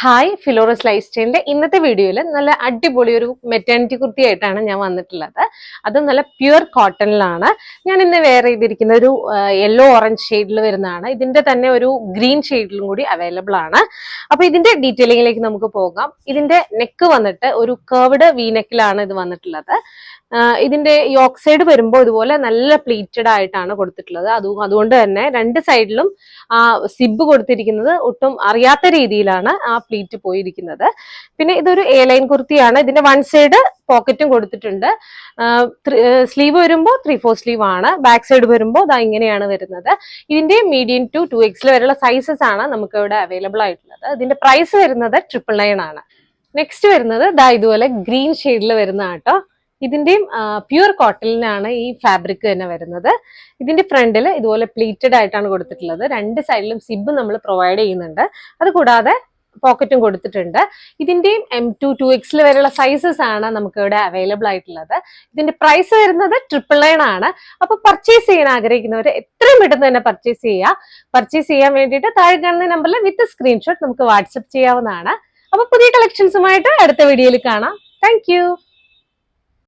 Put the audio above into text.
Hi ഫിലോറസ് life സ്റ്റൈലിന്റെ ഇന്നത്തെ വീഡിയോയിൽ നല്ല അടിപൊളി ഒരു മെറ്റേണിറ്റി കുർത്തിയായിട്ടാണ് ഞാൻ വന്നിട്ടുള്ളത്. അത് നല്ല പ്യുവർ കോട്ടണിലാണ്. ഞാൻ ഇന്ന് വെയർ ചെയ്തിരിക്കുന്ന ഒരു യെല്ലോ ഓറഞ്ച് ഷെയ്ഡിൽ വരുന്നതാണ്. ഇതിന്റെ തന്നെ ഒരു ഗ്രീൻ ഷെയ്ഡിലും കൂടി അവൈലബിൾ ആണ്. അപ്പൊ ഇതിന്റെ ഡീറ്റെയിലിംഗിലേക്ക് നമുക്ക് പോകാം. ഇതിന്റെ നെക്ക് വന്നിട്ട് ഒരു കർവ്ഡ് വി നെക്കിലാണ് ഇത് വന്നിട്ടുള്ളത്. ഇതിന്റെ യോക്ക് സൈഡ് വരുമ്പോൾ ഇതുപോലെ നല്ല പ്ലീറ്റഡ് ആയിട്ടാണ് കൊടുത്തിട്ടുള്ളത്. അതുകൊണ്ട് തന്നെ രണ്ട് സൈഡിലും ആ സിബ് കൊടുത്തിരിക്കുന്നത് ഒട്ടും അറിയാത്ത രീതിയിലാണ് ആ പ്ലീറ്റ് പോയിരിക്കുന്നത്. പിന്നെ ഇതൊരു എ ലൈൻ കുർത്തിയാണ്. ഇതിന്റെ വൺ സൈഡ് പോക്കറ്റും കൊടുത്തിട്ടുണ്ട്. സ്ലീവ് വരുമ്പോൾ 3/4 സ്ലീവ് ആണ്. ബാക്ക് സൈഡ് വരുമ്പോൾ ഇതാ ഇങ്ങനെയാണ് വരുന്നത്. ഇതിന്റെ മീഡിയം ടു 2XL വരെയുള്ള സൈസസ് ആണ് നമുക്ക് ഇവിടെ അവൈലബിൾ ആയിട്ടുള്ളത്. ഇതിന്റെ പ്രൈസ് വരുന്നത് 999 ആണ്. നെക്സ്റ്റ് വരുന്നത് ദാ ഇതുപോലെ ഗ്രീൻ ഷെയ്ഡിൽ വരുന്ന കേട്ടോ. ഇതിന്റെയും പ്യുവർ കോട്ടണിലാണ് ഈ ഫാബ്രിക് തന്നെ വരുന്നത്. ഇതിന്റെ ഫ്രണ്ടിൽ ഇതുപോലെ പ്ലീറ്റഡ് ആയിട്ടാണ് കൊടുത്തിട്ടുള്ളത്. രണ്ട് സൈഡിലും സിബ് നമ്മൾ പ്രൊവൈഡ് ചെയ്യുന്നുണ്ട്. അതുകൂടാതെ പോക്കറ്റും കൊടുത്തിട്ടുണ്ട്. ഇതിന്റെയും M2 2XL വരെയുള്ള സൈസസ് ആണ് നമുക്ക് ഇവിടെ അവൈലബിൾ ആയിട്ടുള്ളത്. ഇതിന്റെ പ്രൈസ് വരുന്നത് 999 ആണ്. അപ്പൊ പർച്ചേസ് ചെയ്യാൻ ആഗ്രഹിക്കുന്നവർ എത്രയും പെട്ടെന്ന് തന്നെ പർച്ചേസ് ചെയ്യുക. പർച്ചേസ് ചെയ്യാൻ വേണ്ടിയിട്ട് താഴെ കാണുന്ന നമ്പറിൽ വിത്ത് സ്ക്രീൻഷോട്ട് നമുക്ക് വാട്സപ്പ് ചെയ്യാവുന്നതാണ്. അപ്പൊ പുതിയ കളക്ഷൻസുമായിട്ട് അടുത്ത വീഡിയോയിൽ കാണാം. താങ്ക്